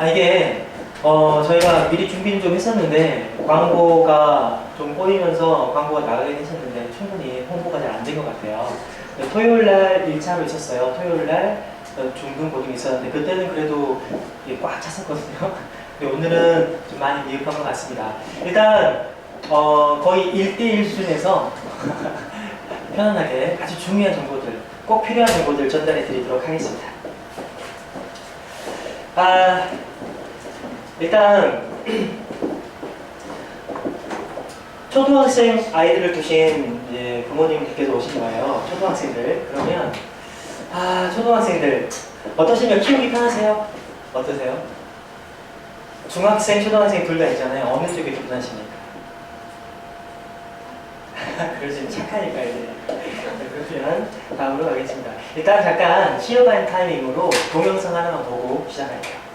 이게 저희가 미리 준비는 좀 했었는데 광고가 좀 꼬이면서 광고가 나가긴 했었는데 충분히 홍보가 잘 안 된 것 같아요. 토요일날 1차로 있었어요. 토요일날 중등 고등이 있었는데 그때는 그래도 꽉 찼었거든요. 근데 오늘은 좀 많이 미흡한 것 같습니다. 일단 거의 1대1 수준에서 편안하게 아주 중요한 정보들, 꼭 필요한 정보들 전달해 드리도록 하겠습니다. 일단 초등학생 아이들을 두신 부모님께서 오신 거예요. 초등학생들. 그러면 초등학생들 어떠십니까? 키우기 편하세요? 어떠세요? 중학생, 초등학생 둘 다 있잖아요. 어느 쪽이 더 편하십니까? 그러시면 착하니까 이제. 그러면 다음으로 가겠습니다. 일단 잠깐 시어바인 타이밍으로 동영상 하나만 보고 시작할게요.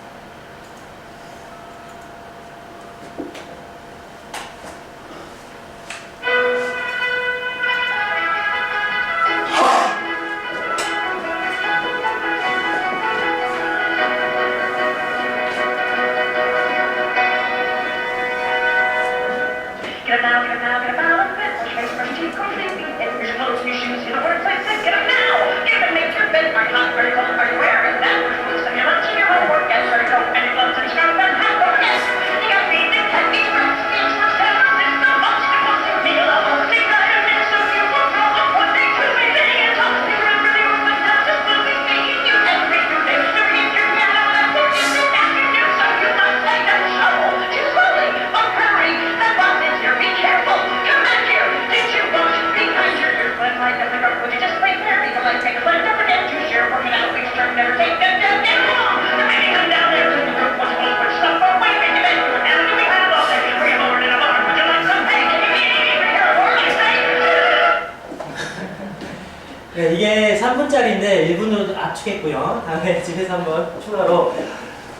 이게 3분짜리인데 1분으로 압축했고요. 다음에 집에서 한번 추가로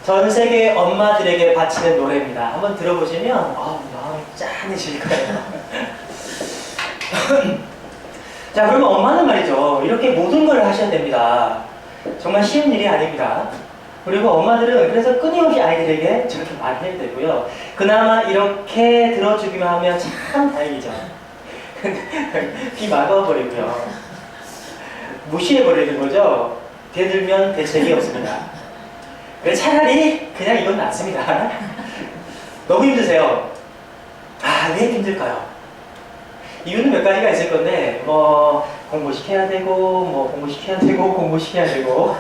전 세계 엄마들에게 바치는 노래입니다. 한번 들어보시면 마음이 짠해질 거예요. 자, 그러면 엄마는 말이죠. 이렇게 모든 걸 하셔야 됩니다. 정말 쉬운 일이 아닙니다. 그리고 엄마들은 그래서 끊임없이 아이들에게 저렇게 말해야 되고요. 그나마 이렇게 들어주기만 하면 참 다행이죠. 귀 막아버리고요. 무시해버리는 거죠. 대들면 대책이 없습니다. 그래서 차라리 그냥 이건 낫습니다. 너무 힘드세요. 왜 힘들까요? 이유는 몇 가지가 있을 건데 공부시켜야 되고 공부시켜야 되고 공부시켜야 되고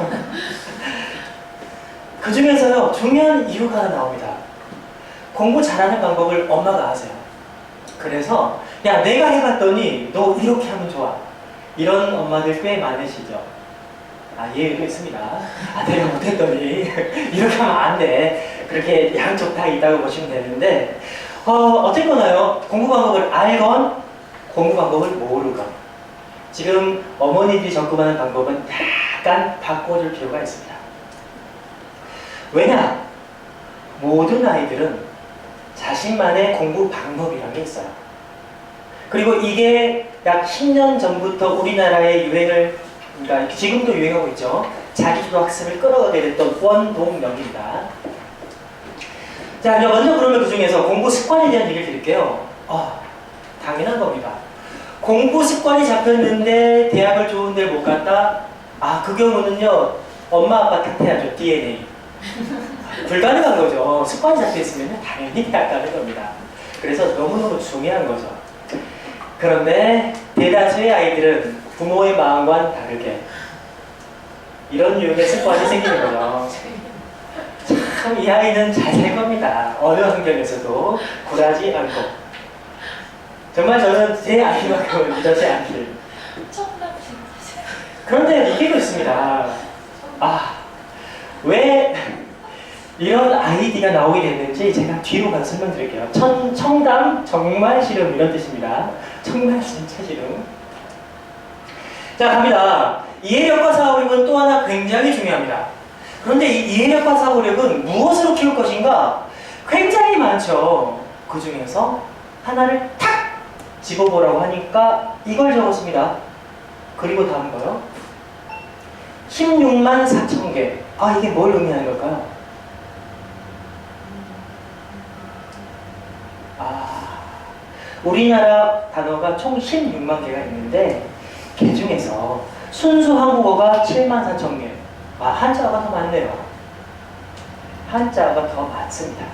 그 중에서요 중요한 이유가 하나 나옵니다. 공부 잘하는 방법을 엄마가 아세요. 그래서 야 내가 해봤더니 너 이렇게 하면 좋아. 이런 엄마들 꽤 많으시죠? 예의도 있습니다. 내가 못했더니 이렇게 하면 안 돼. 그렇게 양쪽 다 있다고 보시면 되는데 어쨌거나요 공부 방법을 알건 공부 방법을 모르건 지금 어머니들이 접근하는 방법은 약간 바꿔줄 필요가 있습니다. 왜냐? 모든 아이들은 자신만의 공부 방법이라는 게 있어요. 그리고 이게 약 10년 전부터 우리나라의 유행을, 그러니까 지금도 유행하고 있죠. 자기주도 학습을 끌어가게 됐던 원동력입니다. 자, 먼저 그러면 그 중에서 공부 습관에 대한 얘기를 드릴게요. 당연한 겁니다. 공부 습관이 잡혔는데 대학을 좋은 데를 못 갔다? 그 경우는요, 엄마 아빠 탓해야죠. DNA. 불가능한 거죠. 습관이 잡혀있으면 당연히 대학 가는 겁니다. 그래서 너무너무 중요한 거죠. 그런데 대다수의 아이들은 부모의 마음과는 다르게 이런 유형의 습관이 생기는 거죠. 참 이 아이는 잘 살 겁니다. 어느 환경에서도 굴하지 않고. 정말 저는 제 아이만큼은 믿어지 않길. 그런데 느끼고 있습니다. 왜 이런 아이디가 나오게 됐는지 제가 뒤로 가서 설명드릴게요. 청담 정말 싫음 이런 뜻입니다. 정말 진짜 싫음. 자, 갑니다. 이해력과 사고력은 또 하나 굉장히 중요합니다. 그런데 이 이해력과 사고력은 무엇으로 키울 것인가? 굉장히 많죠. 그 중에서 하나를 탁 집어보라고 하니까 이걸 적었습니다. 그리고 다음 거요. 16만 4천 개. 이게 뭘 의미하는 걸까요? 우리나라 단어가 총 16만 개가 있는데 그 중에서 순수 한국어가 7만 4천 개. 한자어가 더 많네요. 한자어가 더 많습니다.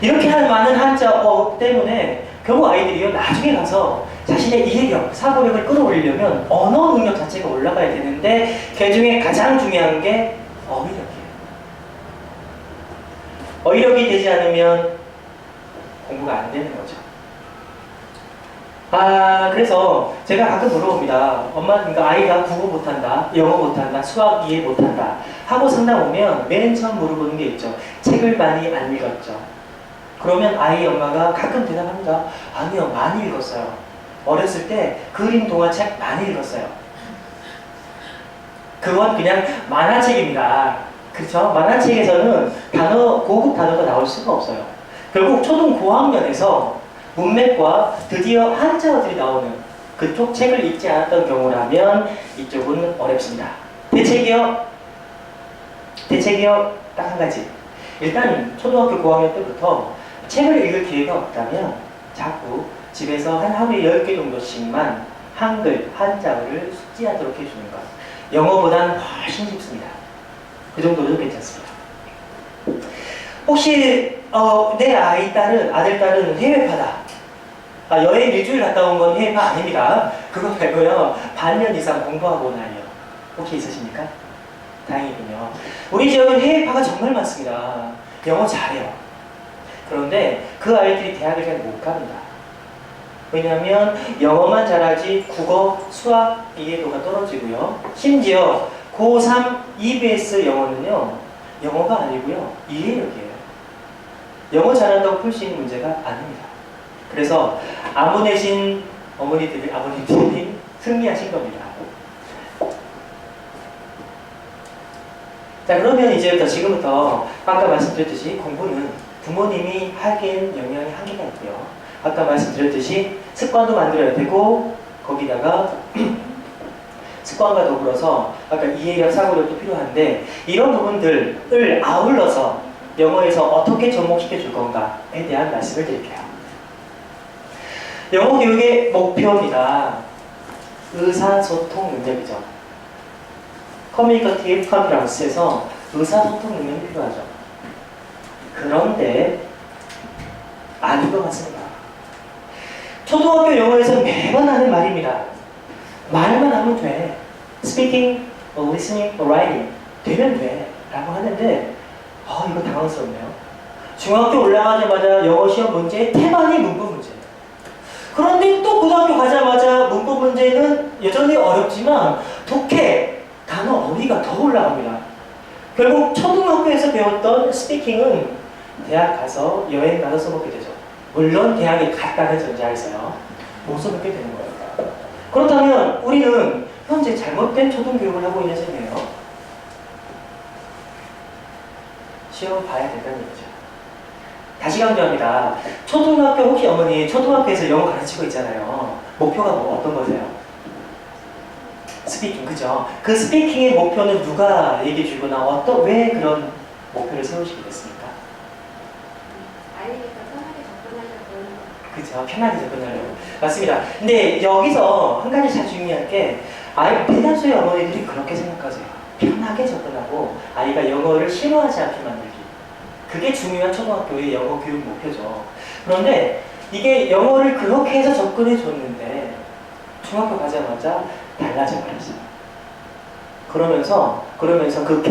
이렇게 많은 한자어 때문에 결국 아이들이요 나중에 가서 자신의 이해력, 사고력을 끌어올리려면 언어 능력 자체가 올라가야 되는데 그 중에 가장 중요한 게 어휘력이에요. 어휘력이 되지 않으면 공부가 안 되는 거죠. 그래서 제가 가끔 물어봅니다. 엄마, 그러니까 아이가 국어 못한다, 영어 못한다, 수학 이해 못한다 하고 상담 오면 맨 처음 물어보는 게 있죠. 책을 많이 안 읽었죠. 그러면 아이 엄마가 가끔 대답합니다. 아니요, 많이 읽었어요. 어렸을 때 그림 동화책 많이 읽었어요. 그건 그냥 만화책입니다. 그렇죠? 만화책에서는 고급 단어가 나올 수가 없어요. 결국 초등 고학년에서 문맥과 드디어 한자어들이 나오는 그쪽 책을 읽지 않았던 경우라면 이쪽은 어렵습니다. 대책이요 딱 한 가지. 일단 초등학교 고학년 때부터 책을 읽을 기회가 없다면 자꾸 집에서 한 하루에 10개 정도씩만 한글, 한자어를 숙지하도록 해주는 것. 영어보다는 훨씬 쉽습니다. 그 정도도 괜찮습니다. 혹시 내 아들, 딸은 해외파다. 여행 일주일 갔다 온 건 해외파 아닙니다. 그거 말고요. 반년 이상 공부하고 온 아이요. 혹시 있으십니까? 다행이군요. 우리 지역은 해외파가 정말 많습니다. 영어 잘해요. 그런데 그 아이들이 대학을 잘 못 갑니다. 왜냐하면 영어만 잘하지 국어, 수학 이해도가 떨어지고요. 심지어 고3 EBS 영어는요. 영어가 아니고요. 이해력이에요. 영어 잘한다고 풀 수 있는 문제가 아닙니다. 그래서 아무 내신 아버님들이 승리하신 겁니다. 자, 그러면 이제부터 지금부터 아까 말씀드렸듯이 공부는 부모님이 하기엔 영향이 한계가 있고요. 아까 말씀드렸듯이 습관도 만들어야 되고 거기다가 습관과 더불어서 아까 이해력, 사고력도 필요한데 이런 부분들을 아울러서 영어에서 어떻게 접목시켜 줄 건가에 대한 말씀을 드릴게요. 영어 교육의 목표입니다. 의사소통 능력이죠. 커뮤니케이티브 컴피런스에서 의사소통 능력이 필요하죠. 그런데 아닌 것 같습니다. 초등학교 영어에서 매번 하는 말입니다. 말만 하면 돼. Speaking, listening, writing 되면 돼 라고 하는데 이거 당황스럽네요. 중학교 올라가자마자 영어 시험 문제의 태반이 문법 문제예요. 그런데 또 고등학교 가자마자 문법 문제는 여전히 어렵지만 독해, 단어 어휘가 더 올라갑니다. 결국 초등학교에서 배웠던 스피킹은 대학 가서 여행 가서 써먹게 되죠. 물론 대학에 갔다는 전제하에서요. 못 써먹게 되는 거예요. 그렇다면 우리는 현재 잘못된 초등교육을 하고 있는 셈이에요. 시험 봐야 된다는 얘기죠. 다시 강조합니다. 초등학교 혹시 어머니 초등학교에서 영어 가르치고 있잖아요. 목표가 어떤 거세요? 스피킹, 그죠? 그 스피킹의 목표는 누가 얘기해 주거나 왜 그런 목표를 세우시게 됐습니까? 아이니까 편하게 접근하려고. 그죠? 편하게 접근하려고. 맞습니다. 근데 여기서 한 가지 잘 중요한 게 대다수의 어머니들이 그렇게 생각하세요. 편하게 접근하고 아이가 영어를 싫어하지 않게 만들기. 그게 중요한 초등학교의 영어 교육 목표죠. 그런데 이게 영어를 그렇게 해서 접근해 줬는데 중학교 가자마자 달라져 버렸어요. 그러면서 그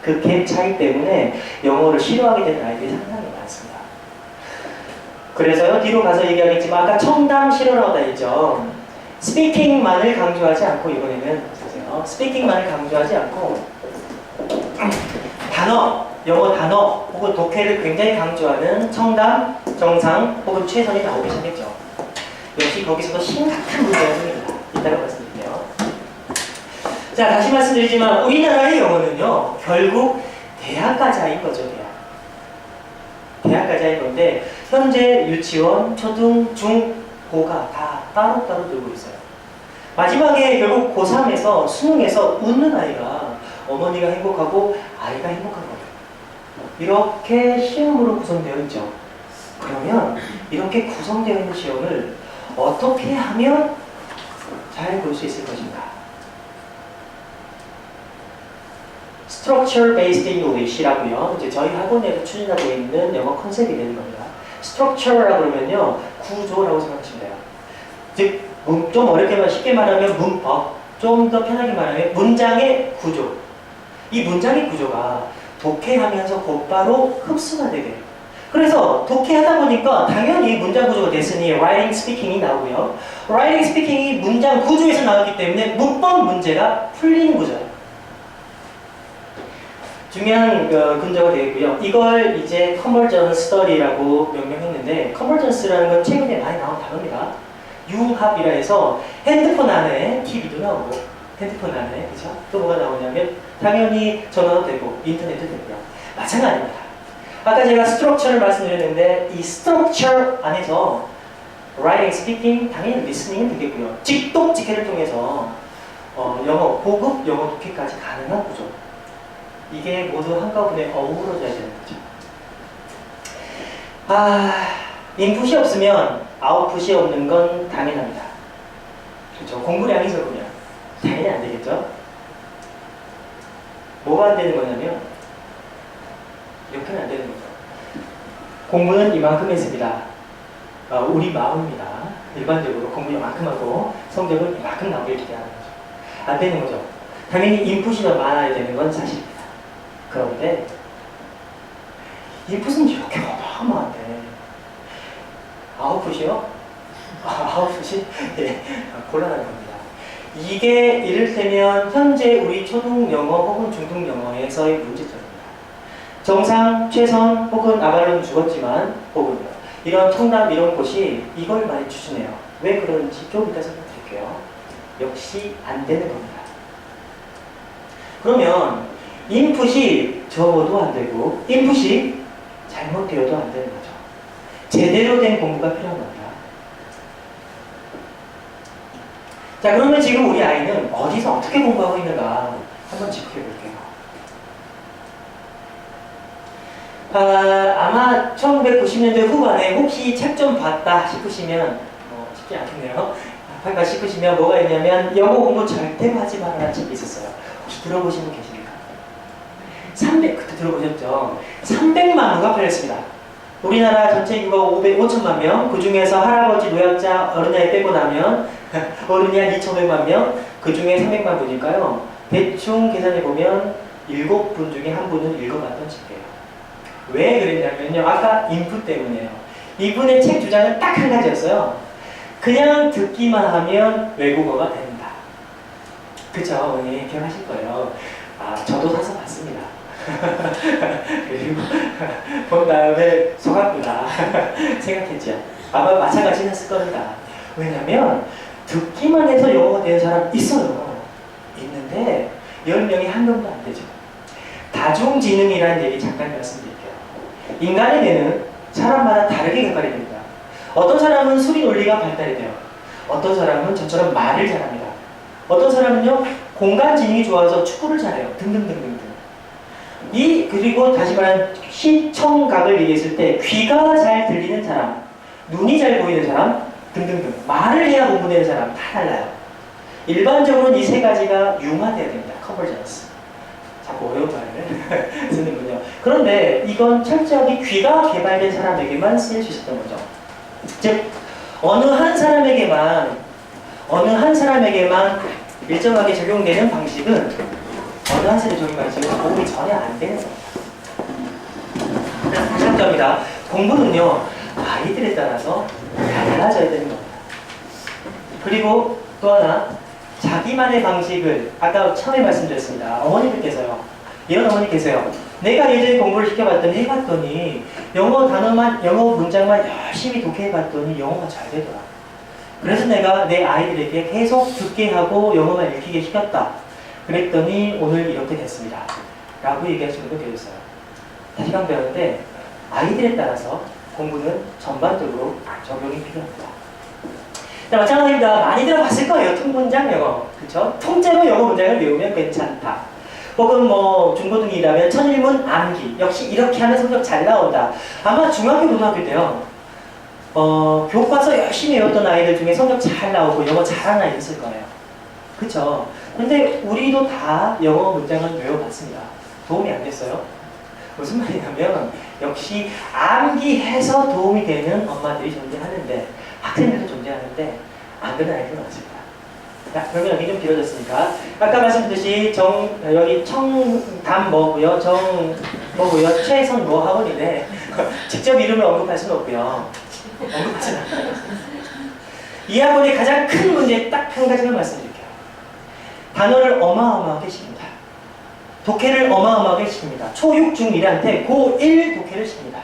갭 차이 때문에 영어를 싫어하게 되는 아이들이 상당히 많습니다. 그래서요, 뒤로 가서 얘기하겠지만 아까 청담 실어라고 했죠. 스피킹만을 강조하지 않고 이번에는 보세요. 스피킹만을 강조하지 않고 영어 단어 혹은 독해를 굉장히 강조하는 청담, 정상 혹은 최선이 나오기 시작했죠. 역시 거기서도 심각한 문제가 생깁니다. 이따가 말씀드릴게요. 자, 다시 말씀드리지만 우리나라의 영어는요, 결국 대학까지 하인 거죠. 대학까지 하인 건데 현재 유치원, 초등, 중, 고가 다 따로따로 들고 있어요. 마지막에 결국 고3에서 수능에서 웃는 아이가 어머니가 행복하고 아이가 행복한 거예요. 이렇게 시험으로 구성되어 있죠. 그러면 이렇게 구성되어 있는 시험을 어떻게 하면 잘 볼 수 있을 것인가? Structure Based English라고요. 이제 저희 학원에서 추진하고 있는 영어 컨셉이 되는 겁니다. Structure라고 그러면요, 구조라고 생각하시면 돼요. 즉, 좀 어렵게만 쉽게 말하면 문법, 좀 더 편하게 말하면 문장의 구조. 이 문장의 구조가 독해하면서 곧바로 흡수가 되게 돼요. 그래서 독해하다 보니까 당연히 문장 구조가 됐으니 writing, speaking이 나오고요. writing, speaking이 문장 구조에서 나왔기 때문에 문법 문제가 풀리는 구조예요. 중요한 근저가 되겠고요. 이걸 이제 convergence study라고 명명했는데 convergence라는 건 최근에 많이 나온 단어입니다. 융합이라 해서 핸드폰 안에 TV도 나오고 핸드폰 안에 그죠? 또 뭐가 나오냐면 당연히 전화도 되고 인터넷도 되고요. 마찬가지입니다. 아까 제가 스트럭처를 말씀드렸는데 이 스트럭처 안에서 writing, speaking, 당연히 listening은 되겠고요. 직독 직해를 통해서 영어 고급 영어 독해까지 가능한 구조. 이게 모두 한꺼번에 어우러져야 되는 거죠. 인풋이 없으면 아웃풋이 없는 건 당연합니다. 그렇죠? 공부량이 적으면 당연히 안 되겠죠? 뭐가 안 되는 거냐면 이렇게는 안 되는 거죠. 공부는 이만큼 했습니다. 우리 마음입니다. 일반적으로 공부 이만큼 하고 성적은 이만큼 나오길 기대하는 거죠. 안 되는 거죠. 당연히 인풋이 더 많아야 되는 건 사실입니다. 그런데 인풋은 이렇게 어마어마한데 아웃풋이요? 아웃풋이 예, 곤란한 겁니다. 이게 이를테면 현재 우리 초등 영어 혹은 중등 영어에서의 문제점입니다. 정상, 최선 혹은 아발론 죽었지만 혹은 이런 통남 이런 곳이 이걸 많이 추진해요. 왜 그런지 좀 이따 설명드릴게요. 역시 안 되는 겁니다. 그러면 인풋이 적어도 안 되고 인풋이 잘못되어도 안 되는 거죠. 제대로 된 공부가 필요한 겁니다. 자, 그러면 지금 우리 아이는 어디서 어떻게 공부하고 있는가 한번 지켜볼게요. 아마 1990년대 후반에 혹시 책 좀 봤다 싶으시면 쉽지 않겠네요. 봤다 싶으시면 뭐가 있냐면 영어 공부 절대로 하지 말아라는 책이 있었어요. 혹시 들어보신 분 계십니까? 300, 그때 들어보셨죠? 300만 부가 팔렸습니다. 우리나라 전체 인구가 5천만 명, 그 중에서 할아버지, 노약자, 어린아이 빼고 나면 어른이 한 2,500만 명, 그 중에 300만 분이니까요. 대충 계산해보면 7분 중에 한 분은 읽어봤던 책이에요. 왜 그랬냐면요. 아까 인풋 때문에요. 이분의 책 주장은 딱 한 가지였어요. 그냥 듣기만 하면 외국어가 된다. 그쵸? 어머니 기억하실 거예요. 저도 사서 봤습니다. 그리고 본 다음에 속았구나 생각했죠. 아마 마찬가지는 했을 겁니다. 왜냐면 듣기만 해서 영어가 되는 사람 있어요. 있는데 10명이 한 명도 안 되죠. 다중지능이라는 얘기 잠깐 말씀드릴게요. 인간의 뇌는 사람마다 다르게 개발이 됩니다. 어떤 사람은 수리 논리가 발달이 돼요. 어떤 사람은 저처럼 말을 잘합니다. 어떤 사람은요 공간 지능이 좋아서 축구를 잘해요. 등등등등등. 그리고 다시 말하면 시청각을 얘기했을 때 귀가 잘 들리는 사람, 눈이 잘 보이는 사람 등등등. 말을 해야 공부되는 사람 다 달라요. 일반적으로는 이 세 가지가 융화돼야 됩니다. 컨버전스. 자꾸 어려운 말을 쓰는군요. 그런데 이건 철저하게 귀가 개발된 사람에게만 쓰일 수 있었던 거죠. 즉 어느 한 사람에게만 일정하게 적용되는 방식은 어느 한 사람에 적용 방식은 도움이 전혀 안 되는 겁니다. 그래서 다시 한점입니다. 공부는요 아이들에 따라서 달라져야 되는 겁니다. 그리고 또 하나 자기만의 방식을 아까 처음에 말씀드렸습니다. 어머니들께서요. 이런 어머니 계세요. 내가 예전에 공부를 시켜봤더니 해봤더니 영어 단어만 영어 문장만 열심히 독해해봤더니 영어가 잘 되더라. 그래서 내가 내 아이들에게 계속 듣게 하고 영어만 읽히게 시켰다. 그랬더니 오늘 이렇게 됐습니다. 라고 얘기하시는 분도 계셨어요. 다시 강조하는데 아이들에 따라서 공부는 전반적으로 적용이 필요합니다. 자, 마찬가지입니다. 많이 들어봤을 거예요. 통문장 영어. 그쵸? 통째로 영어 문장을 외우면 괜찮다. 혹은 뭐 중고등이라면 천일문 암기 역시 이렇게 하면 성적 잘 나온다. 아마 중학교 고등학교 때요. 교과서 열심히 외웠던 아이들 중에 성적 잘 나오고 영어 잘하는 아이 있을 거예요. 그쵸? 근데 우리도 다 영어 문장은 외워봤습니다. 도움이 안 됐어요. 무슨 말이냐면 역시 암기해서 도움이 되는 엄마들이 존재하는데 학생들도 존재하는데 안 그런 아이들은 많습니다. 자, 그러면 여기 좀 길어졌으니까 아까 말씀드렸듯이 여기 청담 뭐고요, 뭐고요, 최선 뭐 학원인데 직접 이름을 언급할 수는 없고요. 언급하지는 않아요. 이 학원의 가장 큰 문제 딱 한 가지만 말씀드릴게요. 단어를 어마어마하게 시킵니다. 독해를 어마어마하게 시킵니다. 초6, 중1한테 고1 독해를 시킵니다.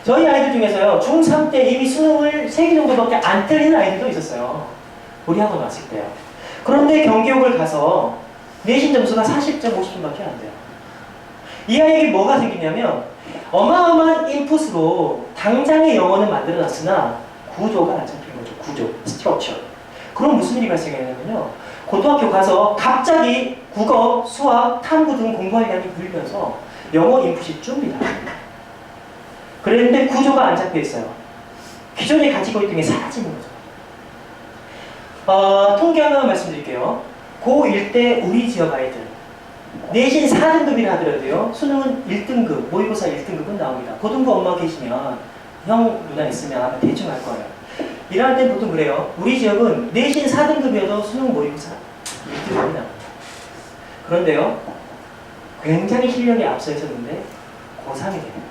저희 아이들 중에서요, 중3 때 이미 수능을 3개 정도밖에 안 틀리는 아이들도 있었어요. 우리 학원 왔을 때요. 그런데 경기옥을 가서 내신 점수가 40점, 50점밖에 안 돼요. 이 아이에게 뭐가 생기냐면 어마어마한 인풋으로 당장의 영어는 만들어놨으나 구조가 안 잡히는 거죠. 구조, 스트럭처. 그럼 무슨 일이 발생하냐면요. 고등학교 가서 갑자기 국어, 수학, 탐구 등 공부할 양이 늘면서 영어 인풋이 줍니다. 그랬는데 구조가 안 잡혀 있어요. 기존에 가지고 있던 게 사라지는 거죠. 통계 하나 말씀드릴게요. 고1 때 우리 지역 아이들 내신 4등급이라 하더라도요. 수능은 1등급, 모의고사 1등급은 나옵니다. 고등부 엄마 계시면 형, 누나 있으면 아마 대충 알 거예요. 일할 땐 보통 그래요. 우리 지역은 내신 4등급이어도 수능 모의고사 1등급이 나옵니다. 그런데요. 굉장히 실력이 앞서 있었는데 고3이 됩니다.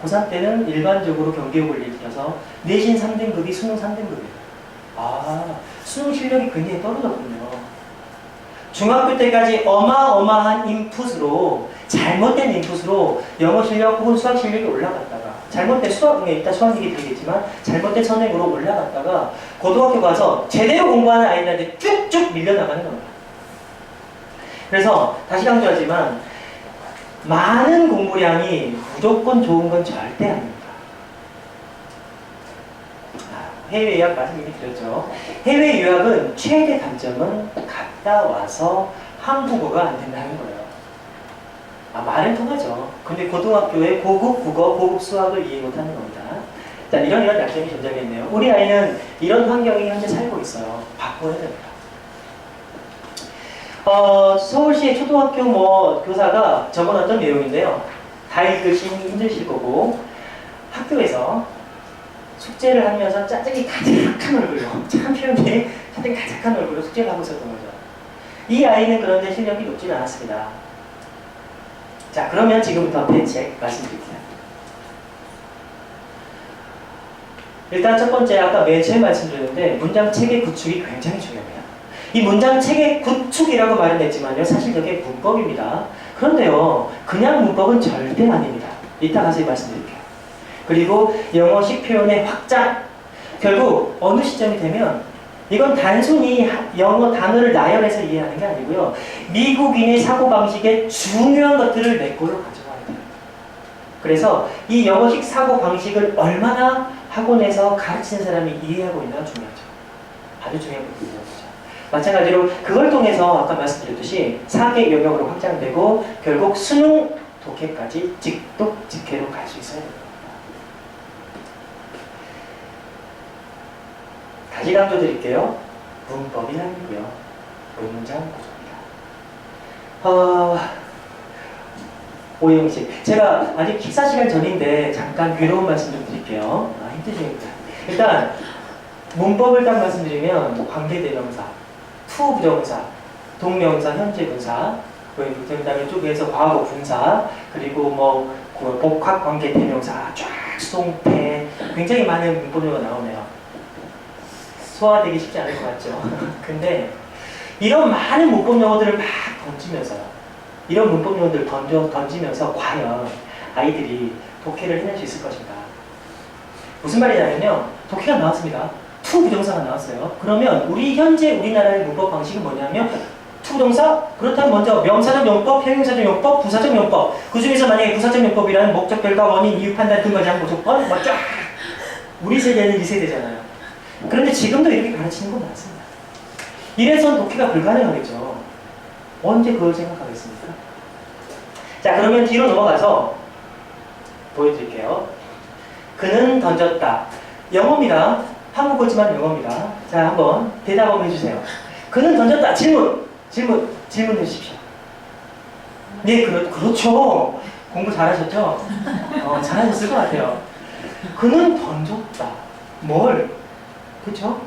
고3 때는 일반적으로 경기옥을 일으켜서 내신 3등급이 수능 3등급이에요. 수능 실력이 굉장히 떨어졌군요. 중학교 때까지 어마어마한 인풋으로, 잘못된 인풋으로 영어 실력 혹은 수학 실력이 올라갔다가, 잘못된 수학에 일단 수학 얘기 되겠지만, 잘못된 선행으로 올라갔다가, 고등학교 가서 제대로 공부하는 아이들한테 쭉쭉 밀려나가는 겁니다. 그래서, 다시 강조하지만, 많은 공부량이 무조건 좋은 건 절대 아닙니다. 해외 유학 말씀 이미 드렸죠. 해외 유학은 최대 단점은 갔다 와서 한국어가 안 된다는 거예요. 말은 통하죠. 근데 고등학교에 고급 국어, 고급 수학을 이해 못하는 겁니다. 자, 이런 약점이 존재하겠네요. 우리 아이는 이런 환경에 현재 살고 있어요. 바꿔야 됩니다. 서울시의 초등학교 교사가 적어놨던 내용인데요. 다 읽으시니 힘드실 거고, 학교에서 숙제를 하면서 짜증이 가득한 얼굴로, 참 표현이 짜증이 가득한 얼굴로 숙제를 하고 있었던 거죠. 이 아이는 그런데 실력이 높지는 않았습니다. 자, 그러면 지금부터 대책 말씀드릴게요. 일단 첫 번째, 아까 맨 처음에 말씀드렸는데 문장 체계 구축이 굉장히 중요합니다. 이 문장 체계 구축이라고 말은 했지만요, 사실 저게 문법입니다. 그런데요, 그냥 문법은 절대 아닙니다. 이따 가서 말씀드릴게요. 그리고 영어식 표현의 확장. 결국 어느 시점이 되면 이건 단순히 영어 단어를 나열해서 이해하는 게 아니고요. 미국인의 사고방식의 중요한 것들을 내 걸로 가져와야 돼요. 그래서 이 영어식 사고방식을 얼마나 학원에서 가르치는 사람이 이해하고 있나가 중요하죠. 아주 중요한 부분이죠. 마찬가지로 그걸 통해서 아까 말씀드렸듯이 4개 영역으로 확장되고 결국 수능 독해까지 직독직해로 갈 수 있어야 됩니다. 다시 강조드릴게요. 문법이 아니고요. 문장 구조입니다. 오영식, 제가 아직 식사 시간 전인데 잠깐 위로운 말씀 좀 드릴게요. 힘드십니다. 일단 문법을 딱 말씀드리면 관계대명사, 투부정사, 동명사, 현재분사, 그 다음에 쪽에서 과거 분사, 그리고 복합관계대명사, 쫙 수동태, 굉장히 많은 문법료가 나오네요. 소화되기 쉽지 않을 것 같죠. 근데 이런 많은 문법 용어들을 막 던지면서요. 이런 문법 용어들을 던지면서 과연 아이들이 독해를 해낼 수 있을 것인가. 무슨 말이냐면요. 독해가 나왔습니다. 투부정사가 나왔어요. 그러면 현재 우리나라의 문법 방식은 뭐냐면 투부정사? 그렇다면 먼저 명사적 용법, 형용사적 용법, 부사적 용법. 그 중에서 만약에 부사적 용법이라는 목적, 결과, 원인, 이유, 판단, 근거, 장고, 조건 쫙. 우리 세대는 이 세대잖아요. 그런데 지금도 이렇게 가르치는 건 맞습니다. 이래선 독해가 불가능하겠죠. 언제 그걸 생각하겠습니까? 자, 그러면 뒤로 넘어가서 보여드릴게요. 그는 던졌다. 영어입니다. 한국어지만 영어입니다. 자, 한번 대답 한번 해주세요. 그는 던졌다. 질문해 주십시오. 네, 그렇죠. 공부 잘하셨죠? 잘하셨을 것 같아요. 그는 던졌다. 뭘? 그쵸?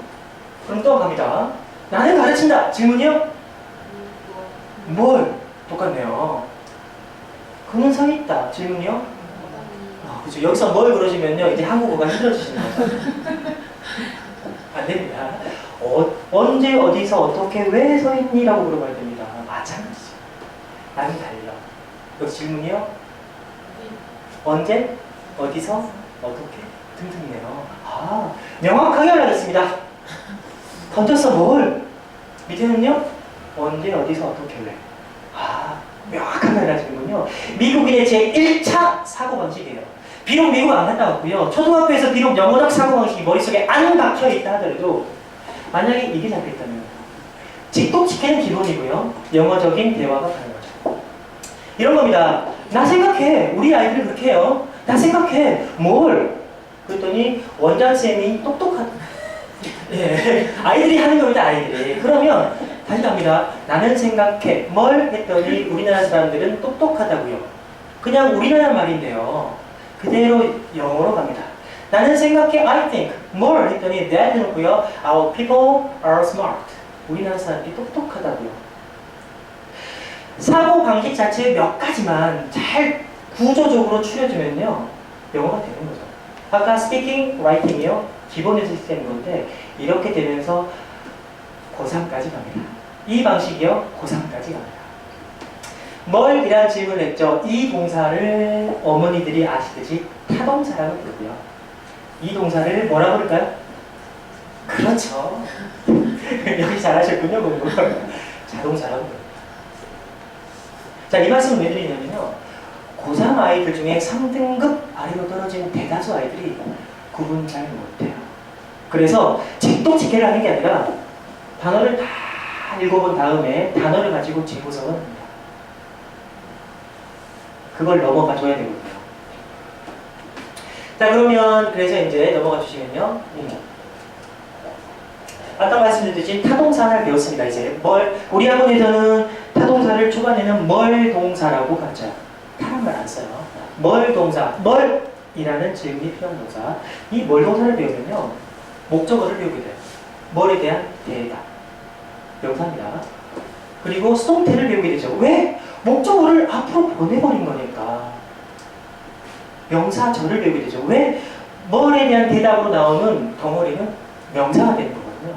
그럼 또 갑니다. 나는 가르친다. 질문이요? 뭘? 똑같네요. 그는 서 있다. 질문이요? 그죠. 여기서 뭘 그러시면요. 이제 한국어가 힘들어지시는 거죠. 안 됩니다. 언제, 어디서, 어떻게, 왜 서 있니? 라고 물어봐야 됩니다. 마찬가지죠. 나는 달려. 여기 질문이요? 언제, 어디서, 어떻게 등등이네요. 명확하게 알아듣습니다. 던졌어 뭘? 밑에는요? 언제, 어디서, 어떻게, 왜. 명확하게 알아듣는군요. 미국인의 제1차 사고방식이에요. 비록 미국 안 갔다 왔고요. 초등학교에서 비록 영어적 사고방식이 머릿속에 안 박혀있다 하더라도 만약에 이게 잡혀있다면 직독직해는 기본이고요. 영어적인 대화가 가능하죠. 이런 겁니다. 나 생각해. 우리 아이들은 그렇게 해요. 나 생각해. 뭘? 그랬더니 원장쌤이 똑똑하다. 예, 아이들이 하는 겁니다. 아이들이. 그러면 다시 갑니다. 나는 생각해. 뭘? 했더니 우리나라 사람들은 똑똑하다고요. 그냥 우리나라 말인데요. 그대로 영어로 갑니다. 나는 생각해. I think. 뭘? 했더니 that 해놓고요. Our people are smart. 우리나라 사람들이 똑똑하다고요. 사고 방식 자체 몇 가지만 잘 구조적으로 추려주면요. 영어가 되는 거죠. 아까 speaking, writing이요. 기본에서 시작된 건데 이렇게 되면서 고3까지 갑니다. 이 방식이요. 고3까지 갑니다. 뭘? 이란 질문을 했죠. 이 동사를 어머니들이 아시듯이 타동사라고 부르고요. 이 동사를 뭐라고 부를까요? 그렇죠. 여기 잘하셨군요, 공부. 자동사라고 부릅니다. 자, 이 말씀을 왜 드리냐면요. 고3 아이들 중에 3등급 아래로 떨어진 대다수 아이들이 구분 잘 못해요. 그래서 직독직해를 하는 게 아니라 단어를 다 읽어본 다음에 단어를 가지고 재구성을 합니다. 그걸 넘어가 줘야 되거든요. 자, 그러면 그래서 이제 넘어가 주시면요. 아까 말씀드렸듯이 타동사를 배웠습니다. 이제 우리 학원에서는 타동사를 초반에는 뭘 동사라고 가르쳐요. 타란 말 안 써요. 뭘 동사, 뭘이라는 질문이 필요한 동사. 이 뭘 동사를 배우면요. 목적어를 배우게 돼요. 뭘에 대한 대답. 명사입니다. 그리고 수동태를 배우게 되죠. 왜? 목적어를 앞으로 보내버린 거니까. 명사절을 배우게 되죠. 왜? 뭘에 대한 대답으로 나오는 덩어리는 명사가 되는 거거든요.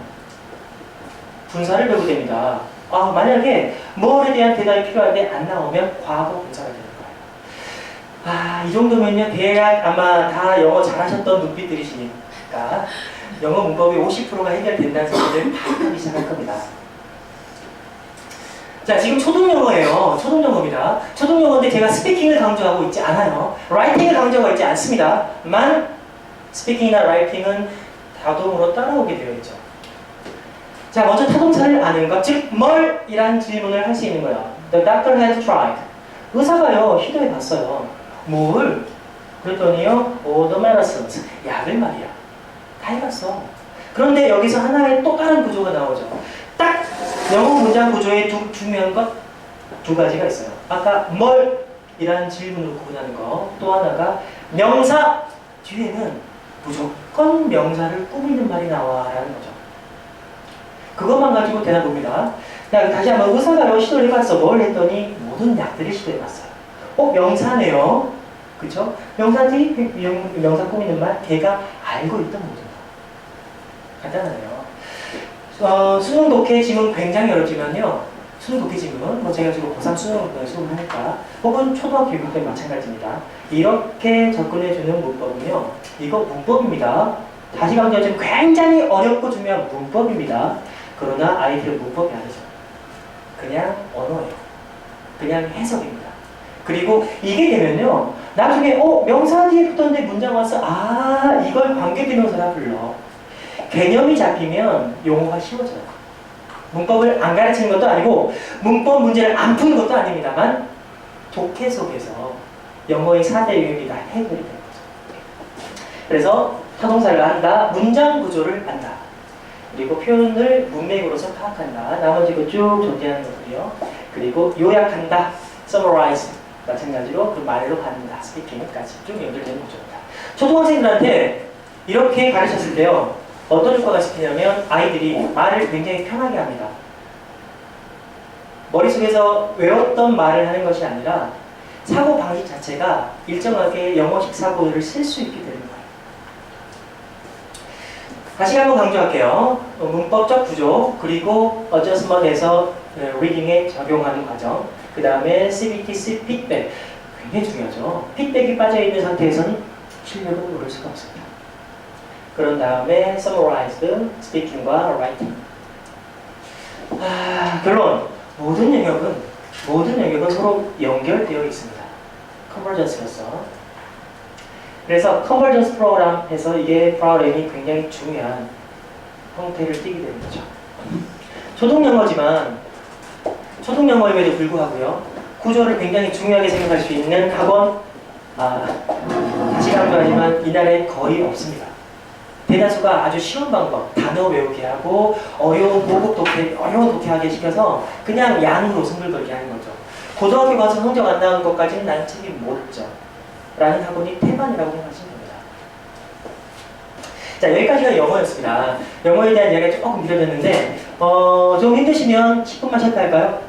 분사를 배우게 됩니다. 만약에 뭘에 대한 대답이 필요한데 안 나오면 과거 분사가 되는 거예요. 이 정도면요. 대략 아마 다 영어 잘하셨던 눈빛들이시니까 영어 문법이 50%가 해결된다는 소리를 파악하기 시작할 겁니다. 자, 지금 초등영어예요. 초등영어입니다. 초등영어인데 제가 스피킹을 강조하고 있지 않아요. 라이팅을 강조하고 있지 않습니다. 스피킹이나 라이팅은 자동으로 따라오게 되어 있죠. 자, 먼저 타동사를 아는 것, 즉 뭘이란 질문을 할 수 있는 거예요. The doctor has tried. 의사가요, 시도해봤어요. 뭘? 그랬더니요, the medicines. 약을 말이야. 다 해봤어. 그런데 여기서 하나의 또 다른 구조가 나오죠. 딱 영어 문장 구조에 중요한 것 두 가지가 있어요. 아까 뭘이라는 질문으로 구분하는 거. 또 하나가 명사 뒤에는 무조건 명사를 꾸미는 말이 나와라는 거죠. 그것만 가지고 대답합니다. 자, 다시 한번 의사가요 시도를 해봤어. 뭘 했더니 모든 약들을 시도해봤어요. 명사네요. 그쵸? 명사 뒤 명사 꾸미는 말 걔가 알고 있던 모든 거. 간단하네요. 수능 독해 지문 굉장히 어렵지만요. 수능 독해 지문, 제가 지금 고3 수능을 하니까 혹은 초등학교 교육 때 마찬가지입니다. 이렇게 접근해주는 문법은요. 이거 문법입니다. 다시 강조하지만 굉장히 어렵고 중요한 문법입니다. 그러나 아이들은 문법이 아니죠. 그냥 언어예요. 그냥 해석입니다. 그리고 이게 되면요. 나중에 명사 뒤에 붙었는데 문장 와서 이걸 관계대명사라 불러. 개념이 잡히면 용어가 쉬워져요. 문법을 안 가르치는 것도 아니고 문법 문제를 안 푸는 것도 아닙니다만 독해 속에서 영어의 4대 유형이 다 해결이 되는 거죠. 그래서 타동사를 안다, 문장 구조를 안다, 그리고 표현을 문맥으로서 파악한다, 나머지 쭉 존재하는 것들이요. 그리고 요약한다, summarize, 마찬가지로 그 말로 받는다, speaking까지 쭉 연결되는 구조입니다. 초등학생들한테 이렇게 가르쳤을 때요, 어떤 효과가 있냐면 아이들이 말을 굉장히 편하게 합니다. 머릿속에서 외웠던 말을 하는 것이 아니라 사고 방식 자체가 일정하게 영어식 사고를 쓸 수 있게 되는 거예요. 다시 한번 강조할게요. 문법적 구조, 그리고 어저스먼트에서 리딩에 적용하는 과정, 그 다음에 CBT, 피드백, 굉장히 중요하죠. 피드백이 빠져있는 상태에서는 실력은 오를 수가 없습니다. 그런 다음에 summarized, speaking과 writing. 결론, 모든 영역은 서로 연결되어 있습니다. 컨버전스로서. 그래서 컨버전스 프로그램에서 이게 프로그램이 굉장히 중요한 형태를 띠게 되는 거죠. 초등영어임에도 불구하고요, 구조를 굉장히 중요하게 생각할 수 있는 학원, 다시 강조하지만 이날엔 거의 없습니다. 대다수가 아주 쉬운 방법, 단어 외우게 하고 어려운 독해하게 시켜서 그냥 양으로 승불걸게 하는 거죠. 고등학교 가서 성적 안 나오는 것까지는 난 책임 못 져 라는 학원이 태반이라고 생각하시면 됩니다. 자, 여기까지가 영어였습니다. 영어에 대한 이야기가 조금 길어졌는데 좀 힘드시면 10분만 쉬었다 할까요?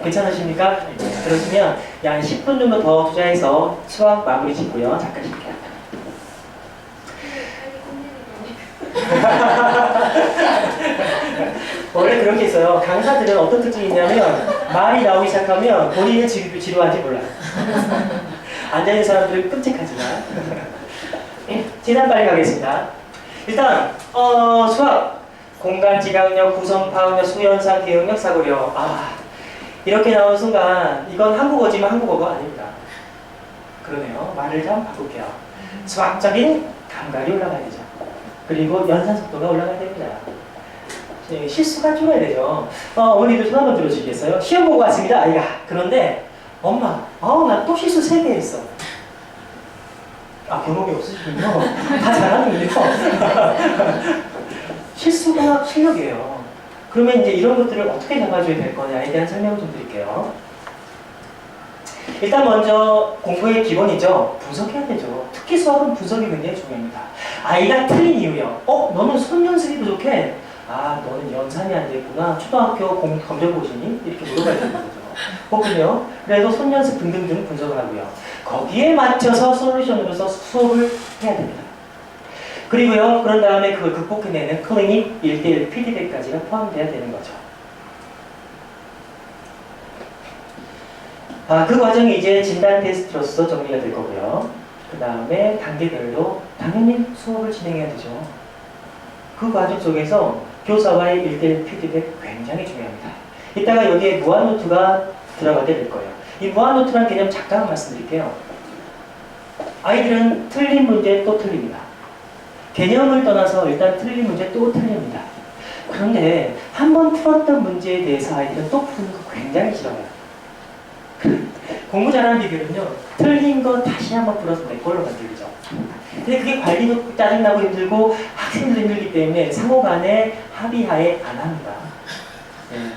괜찮으십니까? 그러시면 약 10분 정도 더 투자해서 수학 마무리 짓고요. 잠깐 쉴게요. 원래 그런 게 있어요. 강사들은 어떤 특징이 있냐면 말이 나오기 시작하면 본인은 지루한지 몰라요. 앉아있는 사람들은 끔찍하지만 지난 빨리 가겠습니다. 일단 수학, 공간, 지각력, 구성, 파악력, 수연상, 기억력, 사고력. 이렇게 나온 순간 이건 한국어지만 한국어가 아닙니다. 그러네요. 말을 좀 바꿀게요. 수학적인 감각이 올라가야 되죠. 그리고 연산 속도가 올라가야 됩니다. 실수가 줄어야 되죠. 어머니들 손 한번 들어주시겠어요? 시험 보고 왔습니다, 아이가. 그런데 엄마, 나 또 실수 3개 했어. 경험이 없으시군요. 다 잘하는군요. 실수가 실력이에요. 그러면 이제 이런 것들을 어떻게 잡아줘야 될 거냐에 대한 설명 좀 드릴게요. 일단 먼저 공부의 기본이죠. 분석해야 되죠. 특히 수학은 분석이 굉장히 중요합니다. 아이가 틀린 이유요. 너는 손 연습이 부족해. 너는 연산이 안 됐구나. 초등학교 검정 보시니? 이렇게 물어봐야 되는 거죠. 혹은요, 그래도 손 연습 등등등 분석을 하고요. 거기에 맞춰서 솔루션으로서 수업을 해야 됩니다. 그리고요, 그런 다음에 그걸 극복해내는 클리닉 1대1 피드백까지가 포함되어야 되는 거죠. 그 과정이 이제 진단 테스트로서 정리가 될 거고요. 그 다음에 단계별로 당연히 수업을 진행해야 되죠. 그 과정 속에서 교사와의 1대1 피드백 굉장히 중요합니다. 이따가 여기에 무한노트가 들어가게 될 거예요. 이 무한노트라는 개념 잠깐 말씀드릴게요. 아이들은 틀린 문제 또 틀립니다. 개념을 떠나서 일단 틀린 문제 또 틀립니다. 그런데 한번 풀었던 문제에 대해서 아이들은 또 푸는 거 굉장히 싫어해요. 공부 잘하는 비결은요, 틀린 거 다시 한번 풀어서 내 걸로 만들죠. 근데 그게 관리도 짜증나고 힘들고 학생들도 힘들기 때문에 상호 간에 합의하에 안 합니다.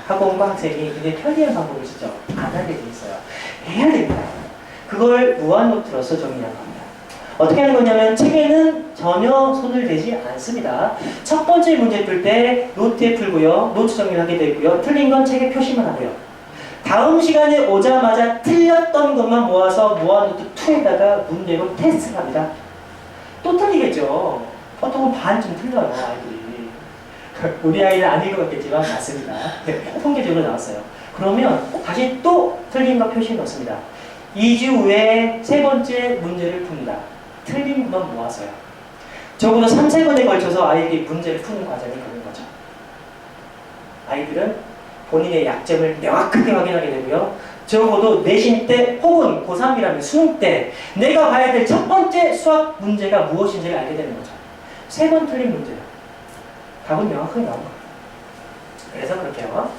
학원과 학생이 굉장히 편리한 방법을 쓰죠. 안 하게 돼 있어요. 해야 됩니다. 그걸 무한노트로서 정리한 겁니다. 어떻게 하는 거냐면 책에는 전혀 손을 대지 않습니다. 첫 번째 문제 풀 때 노트에 풀고요. 노트 정리를 하게 되고요. 틀린 건 책에 표시만 하고요. 다음 시간에 오자마자 틀렸던 것만 모아서 무한노트 2에다가 문제로 테스트를 합니다. 또 틀리겠죠. 보통은 반쯤 틀려요, 아이들이. 우리 아이는 아닐 것 같겠지만 맞습니다. 통계적으로 나왔어요. 그러면 다시 또 틀린 거 표시해 놓습니다. 2주 후에 세 번째 문제를 풉니다. 틀린 것만 모아서요. 적어도 3-4번에 걸쳐서 아이들이 문제를 푸는 과정이 그런 거죠. 아이들은 본인의 약점을 명확하게 확인하게 되고요. 적어도 내신 때 혹은 고3이라면 수능 때 내가 봐야 될 첫 번째 수학 문제가 무엇인지를 알게 되는 거죠. 3번 틀린 문제요. 답은 명확하게 나온 거예요. 그래서 그렇게요.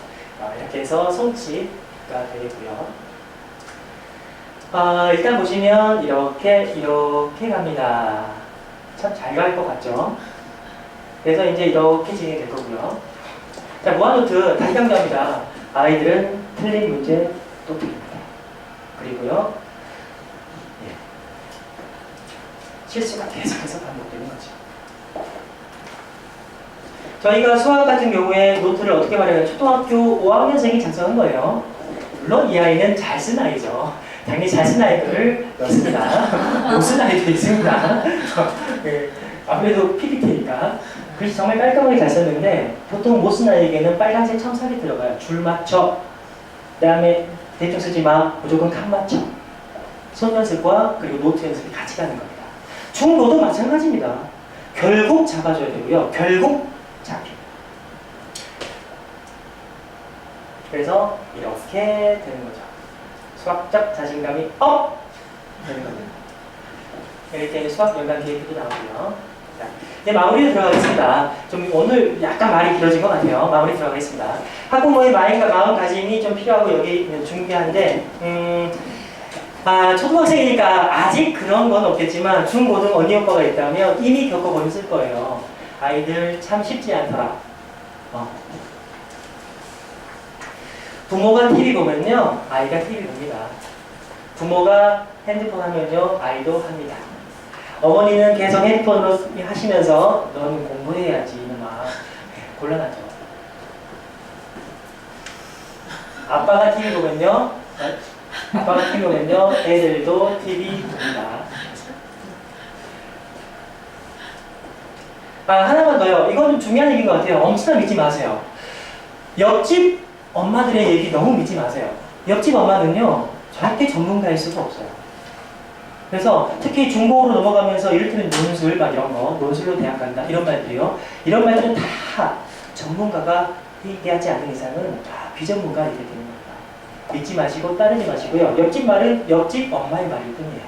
이렇게 해서 손짓가 되겠고요. 일단 보시면 이렇게 갑니다. 참 잘 갈 것 같죠? 그래서 이제 이렇게 진행될 거고요. 자, 무한노트 다시 강조합니다. 아이들은 틀린 문제 또 틀립니다. 그리고요, 실수가 계속해서 반복되는 거죠. 저희가 수학 같은 경우에 노트를 어떻게 마련해요? 초등학교 5학년생이 작성한 거예요. 물론 이 아이는 잘 쓴 아이죠. 당연히 잘 쓴 아이들을 넣습니다. 못 쓴 아이도 있습니다. 네, 아무래도 PPT니까. 글씨 정말 깔끔하게 잘 썼는데 보통 못 쓴 아이에게는 빨간색 첨삭이 들어가요. 줄 맞춰. 그 다음에 대충 쓰지 마. 무조건 칸 맞춰. 손 연습과 그리고 노트 연습이 같이 가는 겁니다. 중고도 마찬가지입니다. 결국 잡아줘야 되고요. 결국 잡힙니다. 그래서 이렇게 되는 거죠. 수학적 자신감이 업! 되는 겁니다. 이렇게 수학 연관 계획도 나오고요. 자, 이제 마무리로 들어가겠습니다. 좀 오늘 약간 말이 길어진 것 같아요. 마무리 들어가겠습니다. 학부모의 마음가짐이 좀 필요하고 여기 중요한데, 초등학생이니까 아직 그런 건 없겠지만 중고등 언니 오빠가 있다면 이미 겪어보셨을 거예요. 아이들 참 쉽지 않더라. 부모가 TV 보면요, 아이가 TV 봅니다. 부모가 핸드폰 하면요, 아이도 합니다. 어머니는 계속 핸드폰으로 하시면서 너는 공부해야지 이놈아. 곤란하죠. 아빠가 TV 보면요, 애들도 TV 봅니다. 하나만 더요. 이건 좀 중요한 얘기인 것 같아요. 엄청나 믿지 마세요. 옆집 엄마들의 얘기 너무 믿지 마세요. 옆집 엄마는요, 절대 전문가일 수가 없어요. 그래서 특히 중고로 넘어가면서 이를테면 논술, 막 이런 거, 논술로 대학 간다, 이런 말들이요. 이런 말들은 다 전문가가 얘기하지 않는 이상은 다 비전문가 이렇게 되는 겁니다. 믿지 마시고 따르지 마시고요. 옆집 말은 옆집 엄마의 말일 뿐이에요.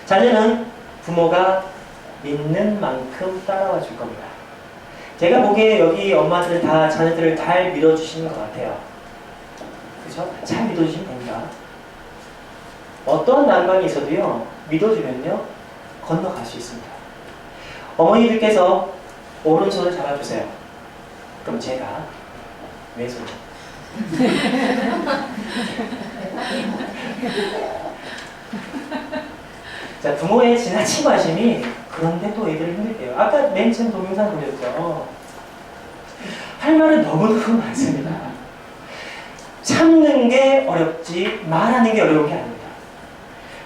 자녀는 부모가 믿는 만큼 따라와 줄 겁니다. 제가 보기에 여기 엄마들 다 자녀들을 잘 믿어주시는 것 같아요. 그죠? 잘 믿어주시면 됩니다. 어떤 난관이 있어도요, 믿어주면요, 건너갈 수 있습니다. 어머니들께서 오른손을 잡아주세요. 그럼 제가 왼손. 자, 부모의 지나친 관심이 그런데 또 애들을 힘들게 해요. 아까 맨 처음 동영상 보셨죠? 할 말은 너무너무 많습니다. 참는 게 어렵지 말하는 게 어려운 게 아닙니다.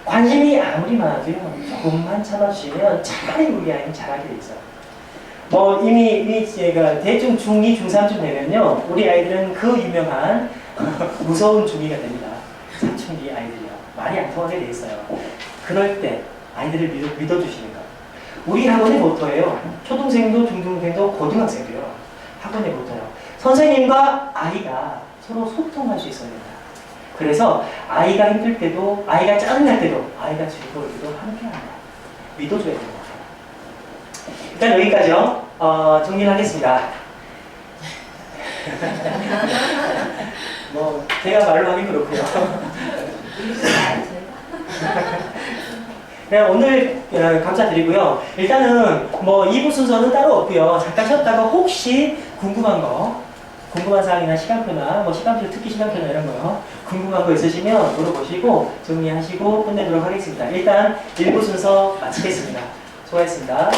관심이 아무리 많아도요, 조금만 참아주시면 차라리 우리 아이는 잘하게 돼 있어요. 이미 제가 대충 중2, 중3쯤 되면요, 우리 아이들은 그 유명한 무서운 중2가 됩니다. 사춘기 아이들이요. 말이 안 통하게 돼 있어요. 그럴 때 아이들을 믿어주시는 거. 우리 학원의 모토예요. 초등생도 중등생도 고등학생도요. 학원의 모토예요. 선생님과 아이가 서로 소통할 수 있어야 된다. 그래서 아이가 힘들 때도, 아이가 짜증날 때도, 아이가 즐거울 때도 함께 한다. 믿어줘야 됩니다. 일단 여기까지요. 정리를 하겠습니다. 제가 말로 하긴 그렇고요. 네, 오늘 감사드리고요. 일단은 2부 순서는 따로 없고요. 잠깐 쉬었다가 혹시 궁금한 사항이나 시간표나 시간표, 특히 시간표나 이런 거요. 궁금한 거 있으시면 물어보시고 정리하시고 끝내도록 하겠습니다. 일단 1부 순서 마치겠습니다. 수고하셨습니다.